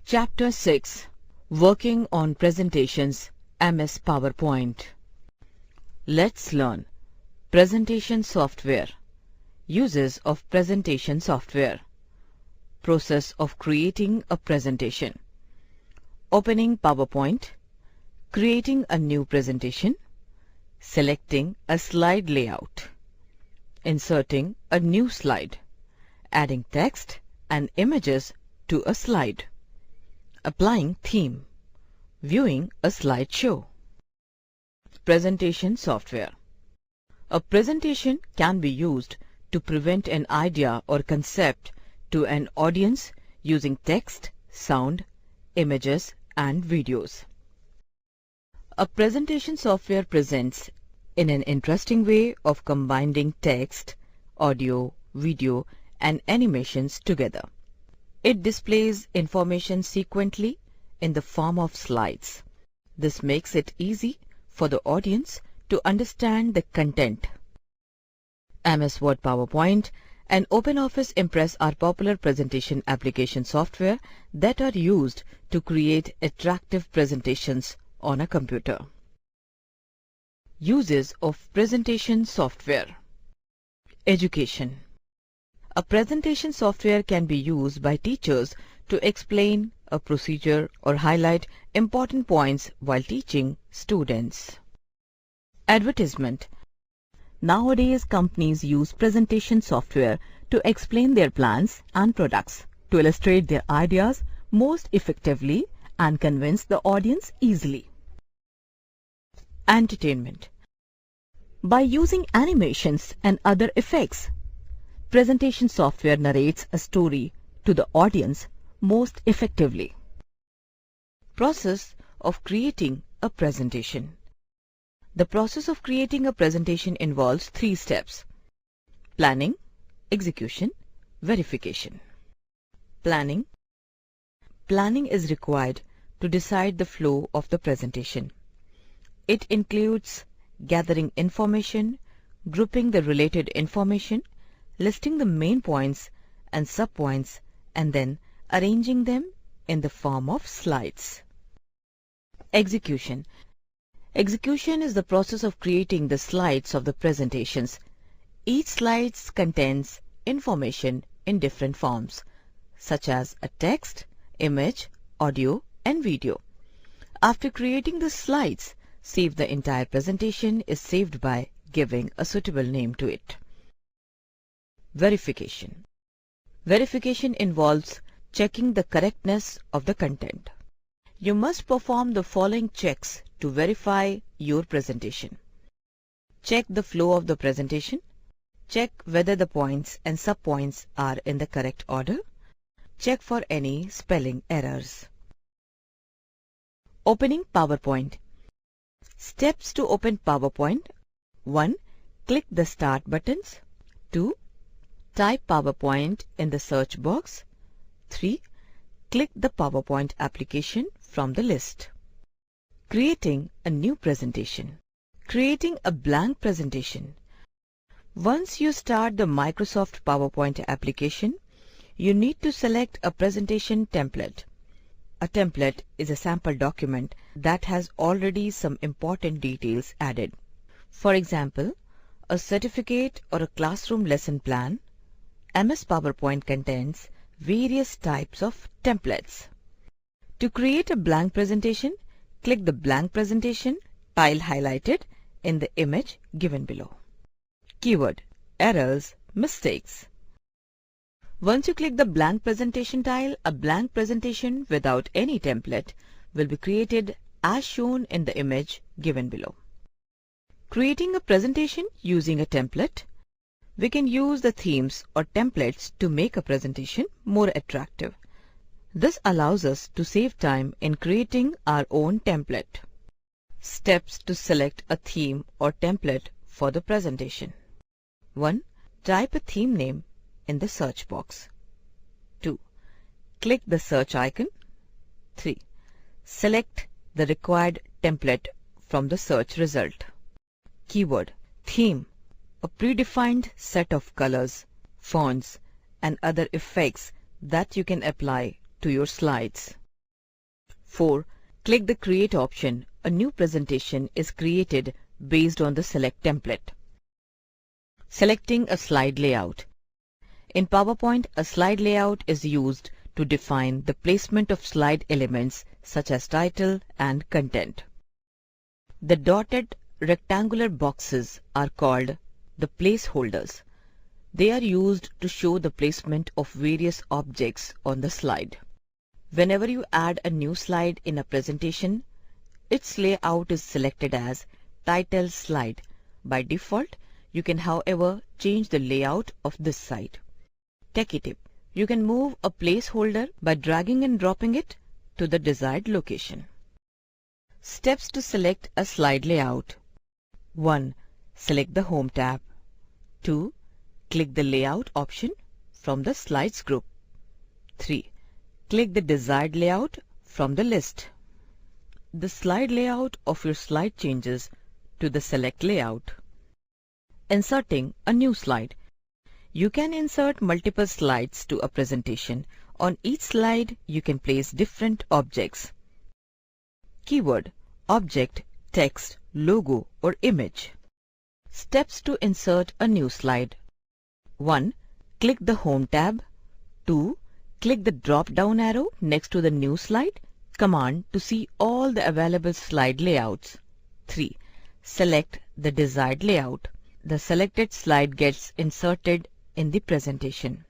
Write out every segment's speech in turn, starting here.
Chapter 6 Working on Presentations MS PowerPoint. Let's learn Presentation Software, Uses of Presentation Software, Process of Creating a Presentation, Opening PowerPoint, Creating a new presentation, Selecting a slide layout, Inserting a new slide, Adding text and images to a slide, Applying theme, Viewing a slideshow. Presentation software. A presentation can be used to present an idea or concept to an audience using text, sound, images, and videos. A presentation software presents in an interesting way of combining text, audio, video, and animations together. It displays information sequentially in the form of slides. This makes it easy for the audience to understand the content. MS Word, PowerPoint, and OpenOffice Impress are popular presentation application software that are used to create attractive presentations on a computer. Uses of presentation software. Education. A presentation software can be used by teachers to explain a procedure or highlight important points while teaching students. Advertisement. Nowadays, companies use presentation software to explain their plans and products, to illustrate their ideas most effectively and convince the audience easily. Entertainment. By using animations and other effects, presentation software narrates a story to the audience most effectively. Process of creating a presentation. The process of creating a presentation involves 3 steps: planning, execution, verification. Planning. Planning is required to decide the flow of the presentation. It includes gathering information, grouping the related information, listing the main points and subpoints, and then arranging them in the form of slides. Execution. Execution is the process of creating the slides of the presentations. Each slide contains information in different forms, such as a text, image, audio, and video. After creating the slides, save the entire presentation is saved by giving a suitable name to it. Verification. Verification involves checking the correctness of the content. You must perform the following checks to verify your presentation. Check the flow of the presentation. Check whether the points and subpoints are in the correct order. Check for any spelling errors. Opening PowerPoint. Steps to open PowerPoint. 1. Click the Start buttons. 2. Type PowerPoint in the search box. 3. Click the PowerPoint application from the list. Creating a new presentation. Creating a blank presentation. Once you start the Microsoft PowerPoint application, you need to select a presentation template. A template is a sample document that has already some important details added. For example, a certificate or a classroom lesson plan. MS PowerPoint contains various types of templates. To create a blank presentation, click the Blank Presentation tile highlighted in the image given below. Keyword: errors, mistakes. Once you click the Blank Presentation tile, a blank presentation without any template will be created as shown in the image given below. Creating a presentation using a template. We can use the themes or templates to make a presentation more attractive. This allows us to save time in creating our own template. Steps to select a theme or template for the presentation. 1. Type a theme name in the search box. 2. Click the search icon. 3. Select the required template from the search result. Keyword: theme. A predefined set of colors, fonts, and other effects that you can apply to your slides. 4. Click the Create option. A new presentation is created based on the Select template. Selecting a slide layout. In PowerPoint, a slide layout is used to define the placement of slide elements such as title and content. The dotted rectangular boxes are called the placeholders. They are used to show the placement of various objects on the slide. Whenever you add a new slide in a presentation, its layout is selected as Title Slide. By default, you can, however, change the layout of this slide. Techie tip: you can move a placeholder by dragging and dropping it to the desired location. Steps to select a slide layout. 1. Select the Home tab. 2. Click the Layout option from the Slides group. 3. Click the desired layout from the list. The slide layout of your slide changes to the Select layout. Inserting a new slide. You can insert multiple slides to a presentation. On each slide, you can place different objects. Keyword: object, text, logo, or image. Steps to insert a new slide. 1. Click the Home tab. 2. Click the drop-down arrow next to the New Slide command to see all the available slide layouts. 3. Select the desired layout. The selected slide gets inserted in the presentation.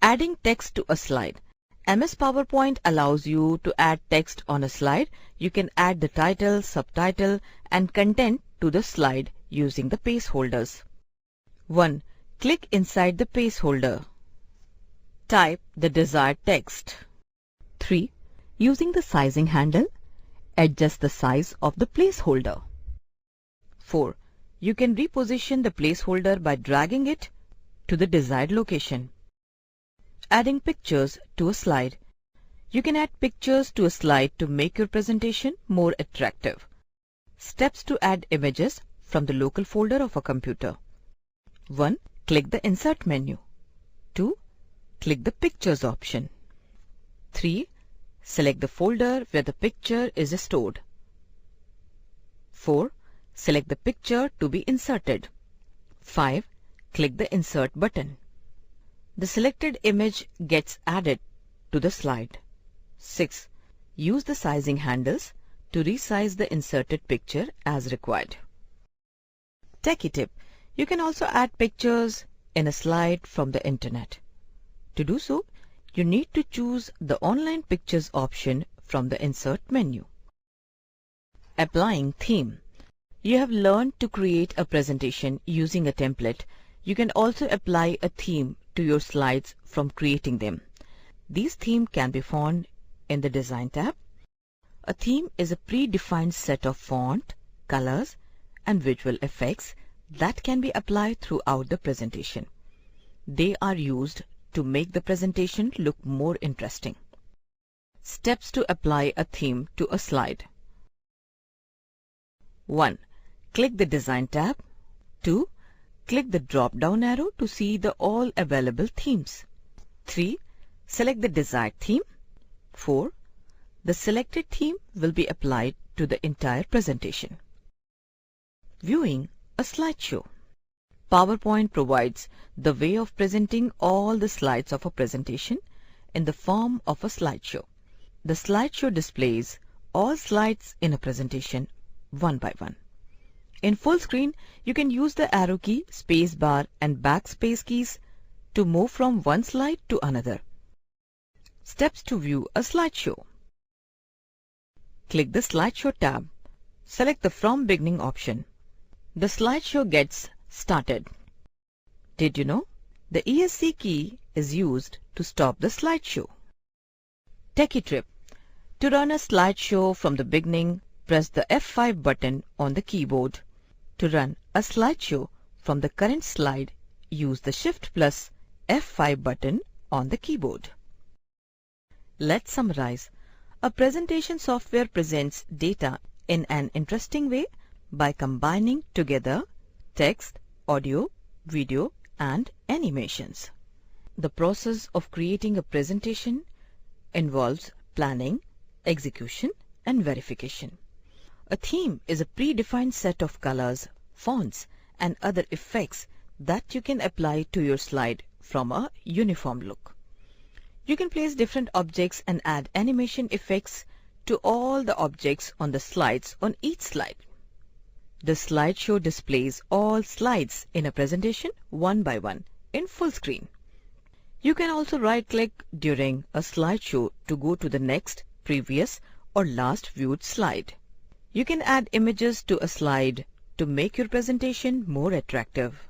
Adding text to a slide. MS PowerPoint allows you to add text on a slide. You can add the title, subtitle, and content to the slide using the placeholders. 1. Click inside the placeholder. Type the desired text. 3. Using the sizing handle, adjust the size of the placeholder. 4. You can reposition the placeholder by dragging it to the desired location. Adding pictures to a slide. You can add pictures to a slide to make your presentation more attractive. Steps to add images from the local folder of a computer. 1. Click the Insert menu. 2. Click the Pictures option. 3. Select the folder where the picture is stored. 4. Select the picture to be inserted. 5. Click the Insert button. The selected image gets added to the slide. 6. Use the sizing handles to resize the inserted picture as required. Techie tip: you can also add pictures in a slide from the internet. To do so, you need to choose the Online Pictures option from the Insert menu. Applying theme. You have learned to create a presentation using a template. You can also apply a theme to your slides from creating them. These themes can be found in the Design tab. A theme is a predefined set of font, colors, and visual effects that can be applied throughout the presentation. They are used to make the presentation look more interesting. Steps to apply a theme to a slide. 1. Click the Design tab. 2. Click the drop-down arrow to see the all available themes. 3. Select the desired theme. 4. The selected theme will be applied to the entire presentation. Viewing a slideshow. PowerPoint provides the way of presenting all the slides of a presentation in the form of a slideshow. The slideshow displays all slides in a presentation one by one. In full screen, you can use the arrow key, space bar, and backspace keys to move from one slide to another. Steps to view a slideshow. Click the Slideshow tab. Select the From Beginning option. The slideshow gets started. Did you know? The ESC key is used to stop the slideshow. Techie tip: to run a slideshow from the beginning, press the F5 button on the keyboard. To run a slideshow from the current slide, use the Shift plus F5 button on the keyboard. Let's summarize. A presentation software presents data in an interesting way by combining together text, audio, video, and animations. The process of creating a presentation involves planning, execution, and verification. A theme is a predefined set of colors, fonts, and other effects that you can apply to your slide from a uniform look. You can place different objects and add animation effects to all the objects on the slides on each slide. The slideshow displays all slides in a presentation one by one in full screen. You can also right-click during a slideshow to go to the next, previous, or last viewed slide. You can add images to a slide to make your presentation more attractive.